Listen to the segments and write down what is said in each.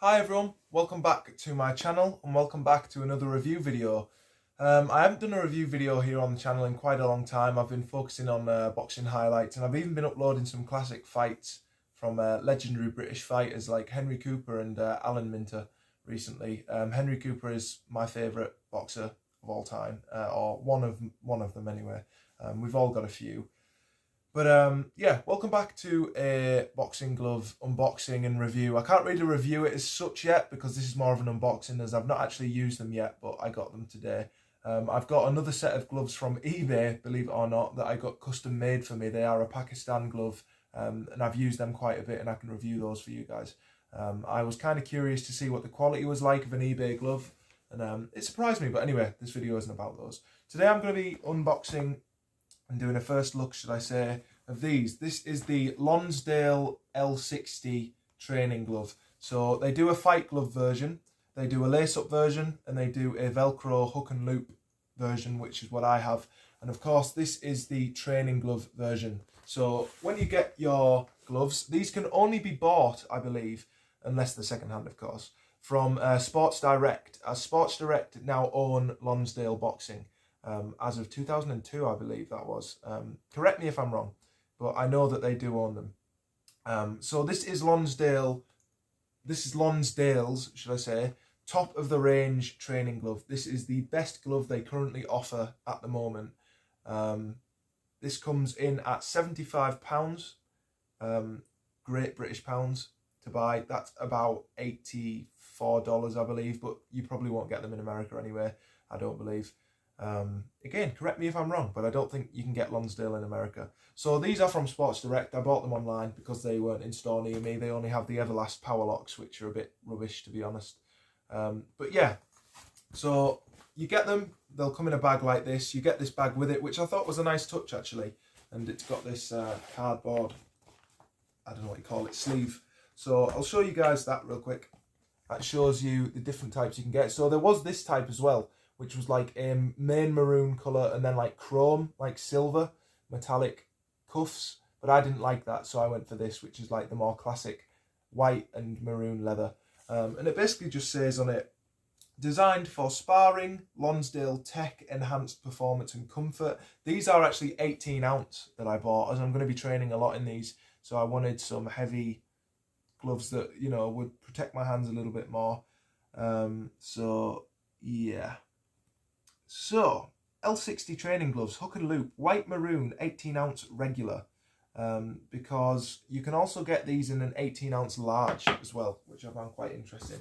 Hi everyone, welcome back to my channel and welcome back to another review video. I haven't done a review video here on the channel in quite a long time. I've been focusing on boxing highlights, and I've even been uploading some classic fights from legendary British fighters like Henry Cooper and Alan Minter recently. Henry Cooper is my favourite boxer of all time, or one of them anyway. We've all got a few. But yeah, welcome back to a boxing glove unboxing and review. I can't really review it as such yet because this is more of an unboxing, as I've not actually used them yet, but I got them today. I've got another set of gloves from eBay, believe it or not, that I got custom made for me. They are a Pakistan glove, and I've used them quite a bit, and I can review those for you guys. I was kind of curious to see what the quality was like of an eBay glove, and it surprised me. But anyway, this video isn't about those. Today I'm going to be unboxing and doing a first look, should I say, of these. This is the Lonsdale L60 training glove. So they do a fight glove version, they do a lace-up version, and they do a Velcro hook and loop version, which is what I have. And of course, this is the training glove version. So when you get your gloves, these can only be bought, I believe, unless they're second-hand, of course, from Sports Direct, as Sports Direct now own Lonsdale Boxing. As of 2002, I believe that was. Correct me if I'm wrong, but I know that they do own them. So this is Lonsdale. This is Lonsdale's, should I say, top of the range training glove. This is the best glove they currently offer at the moment. This comes in at £75, Great British pounds to buy. That's about $84, I believe, but you probably won't get them in America anyway, I don't believe. Again, correct me if I'm wrong, but I don't think you can get Lonsdale in America. So these are from Sports Direct. I bought them online because they weren't in store near me. They only have the Everlast Power Locks, which are a bit rubbish, to be honest. But yeah, so you get them. They'll come in a bag like this. You get this bag with it, which I thought was a nice touch, actually. And it's got this cardboard, I don't know what you call it, sleeve. So I'll show you guys that real quick. That shows you the different types you can get. So there was this type as well, which was like a main maroon colour and then like chrome, like silver, metallic cuffs. But I didn't like that, so I went for this, which is like the more classic white and maroon leather. And it basically just says on it, designed for sparring, Lonsdale tech, enhanced performance and comfort. These are actually 18 ounce that I bought, as I'm going to be training a lot in these. So I wanted some heavy gloves that, you know, would protect my hands a little bit more. So yeah. So, L60 training gloves, hook and loop, white maroon, 18 ounce regular. Because you can also get these in an 18 ounce large as well, which I found quite interesting.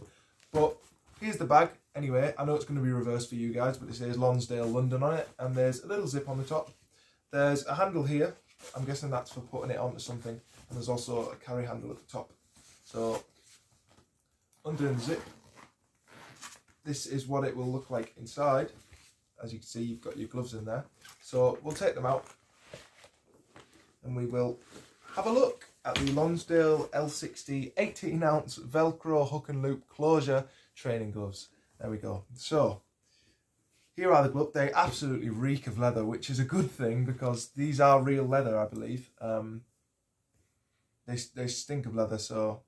But here's the bag. Anyway, I know it's going to be reversed for you guys, but it says Lonsdale London on it. And there's a little zip on the top. There's a handle here. I'm guessing that's for putting it onto something. And there's also a carry handle at the top. So, under the zip, this is what it will look like inside. As you can see, you've got your gloves in there. So we'll take them out and we will have a look at the Lonsdale L60 18 ounce Velcro hook and loop closure training gloves. There we go. So here are the gloves. They absolutely reek of leather, which is a good thing because these are real leather, I believe. They stink of leather, so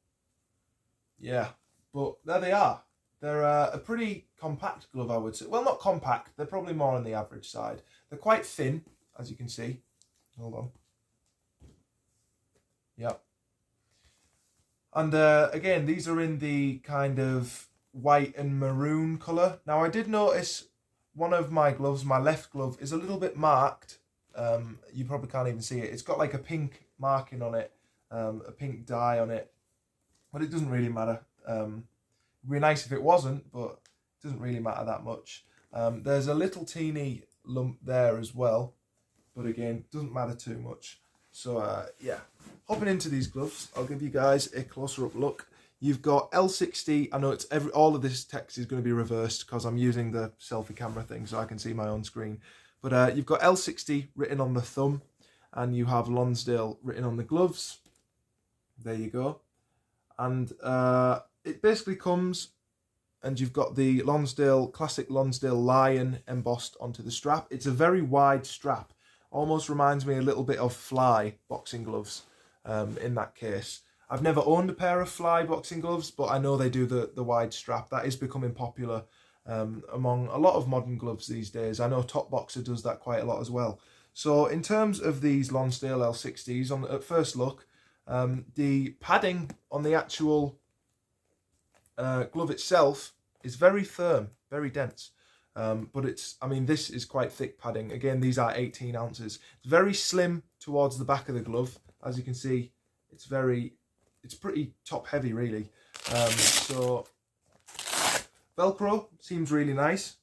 yeah. But there they are. They're a pretty compact glove, I would say. Well, not compact. They're probably more on the average side. They're quite thin, as you can see. Hold on. Yep. And again, these are in the kind of white and maroon colour. Now, I did notice one of my gloves, my left glove, is a little bit marked. You probably can't even see it. It's got like a pink marking on it, a pink dye on it. But it doesn't really matter. It'd be nice if it wasn't, but it doesn't really matter that much. There's a little teeny lump there as well, but again, doesn't matter too much. So yeah, hopping into these gloves, I'll give you guys a closer up look. You've got L60. I know it's all of this text is going to be reversed because I'm using the selfie camera thing so I can see my own screen. But you've got L60 written on the thumb, and you have Lonsdale written on the gloves. There you go. And it basically comes, and you've got the classic Lonsdale lion embossed onto the strap. It's a very wide strap. Almost reminds me a little bit of Fly boxing gloves in that case. I've never owned a pair of fly boxing gloves, but I know they do the wide strap. That is becoming popular among a lot of modern gloves these days. I know Top Boxer does that quite a lot as well. So in terms of these Lonsdale L60s, at first look, the padding on the actual glove itself is very firm, very dense. But I mean, this is quite thick padding. Again, these are 18 ounces. It's very slim towards the back of the glove. As you can see, it's pretty top heavy, really. So Velcro seems really nice.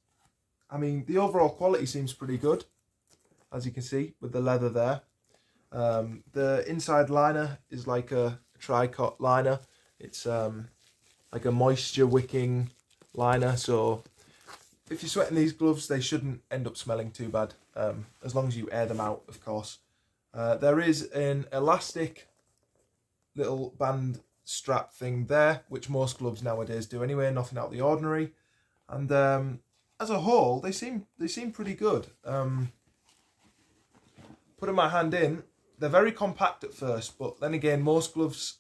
I mean, the overall quality seems pretty good, as you can see with the leather there. The inside liner is like a tricot liner. It's like a moisture wicking liner, so if you're sweating these gloves, they shouldn't end up smelling too bad, as long as you air them out, of course. There is an elastic little band strap thing there, which most gloves nowadays do anyway, nothing out of the ordinary. And as a whole, they seem pretty good. Putting my hand in, they're very compact at first, but then again, most gloves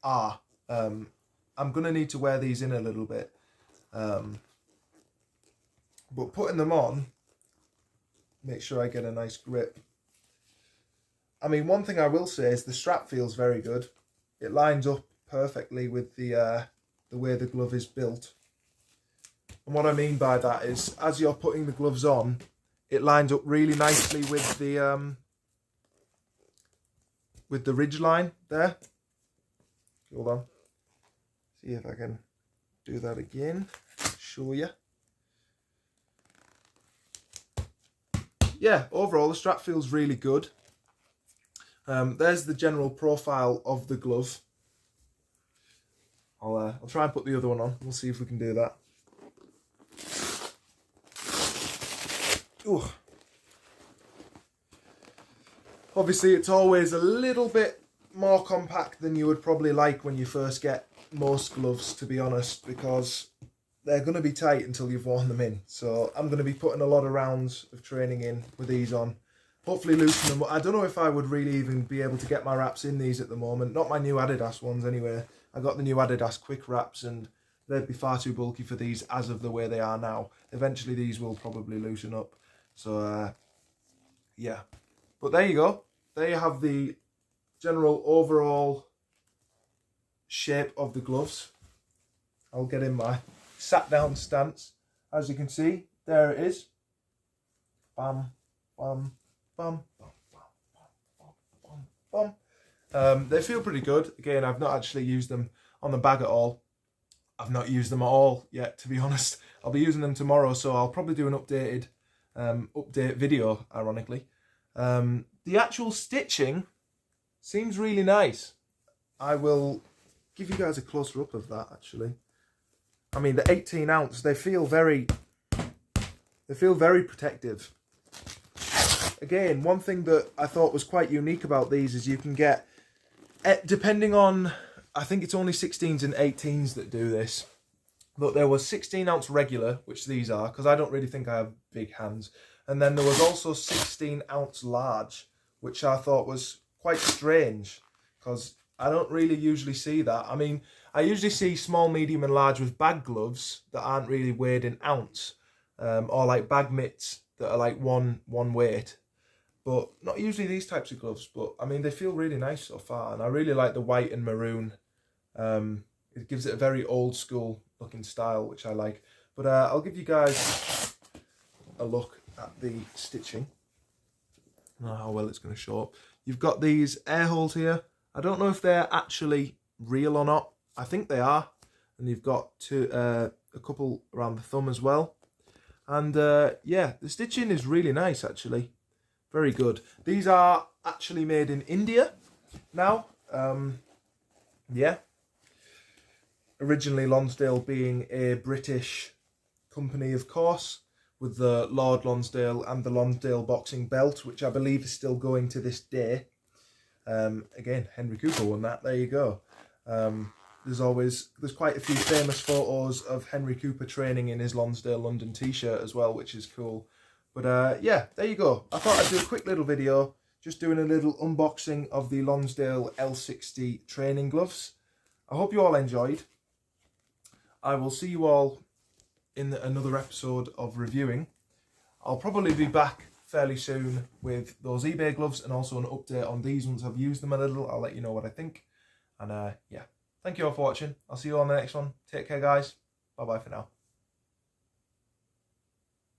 are. I'm going to need to wear these in a little bit. But putting them on, make sure I get a nice grip. I mean, one thing I will say is the strap feels very good. It lines up perfectly with the way the glove is built. And what I mean by that is, as you're putting the gloves on, it lines up really nicely with the ridge line there. Hold on. See if I can do that again. Show you. Yeah, overall the strap feels really good. There's the general profile of the glove. I'll try and put the other one on. We'll see if we can do that. Ooh. Obviously, it's always a little bit more compact than you would probably like when you first get most gloves, to be honest, because they're going to be tight until you've worn them in. So I'm going to be putting a lot of rounds of training in with these on. Hopefully loosen them. I don't know if I would really even be able to get my wraps in these at the moment. Not my new Adidas ones anyway. I got the new Adidas quick wraps and they'd be far too bulky for these as of the way they are now. Eventually these will probably loosen up. So yeah. But there you go. There you have the general overall shape of the gloves. I'll get in my sat down stance. As you can see, there it is. Bam, bam, bam, bam, bam, bam, bam, bam. They feel pretty good. Again, I've not actually used them on the bag at all. I've not used them at all yet, to be honest. I'll be using them tomorrow, so I'll probably do an update video, ironically. The actual stitching seems really nice. I will give you guys a closer up of that, actually. I mean, the 18 ounce, they feel very protective. Again, one thing that I thought was quite unique about these is you can get, depending on, I think it's only 16s and 18s that do this. But there was 16 ounce regular, which these are, because I don't really think I have big hands. And then there was also 16 ounce large, which I thought was quite strange, because I don't really usually see that. I mean, I usually see small, medium and large with bag gloves that aren't really weighed in ounce, or like bag mitts that are like one weight, but not usually these types of gloves. But I mean, they feel really nice so far, and I really like the white and maroon. It gives it a very old school looking style, which I like. But I'll give you guys a look at the stitching. I don't know how well it's going to show up. You've got these air holes here. I don't know if they're actually real or not. I think they are. And you've got a couple around the thumb as well. And yeah, the stitching is really nice, actually. Very good. These are actually made in India now. Yeah. Originally Lonsdale being a British company, of course, with the Lord Lonsdale and the Lonsdale boxing belt, which I believe is still going to this day. Again, Henry Cooper won that. There you go. There's quite a few famous photos of Henry Cooper training in his Lonsdale London t-shirt as well, which is cool. But yeah, there you go. I thought I'd do a quick little video just doing a little unboxing of the Lonsdale L60 training gloves. I hope you all enjoyed. I will see you all in another episode of reviewing. I'll probably be back fairly soon with those eBay gloves and also an update on these once I've used them a little. I'll let you know what I think. And yeah, thank you all for watching. I'll see you all in the next one. Take care, guys. Bye bye for now.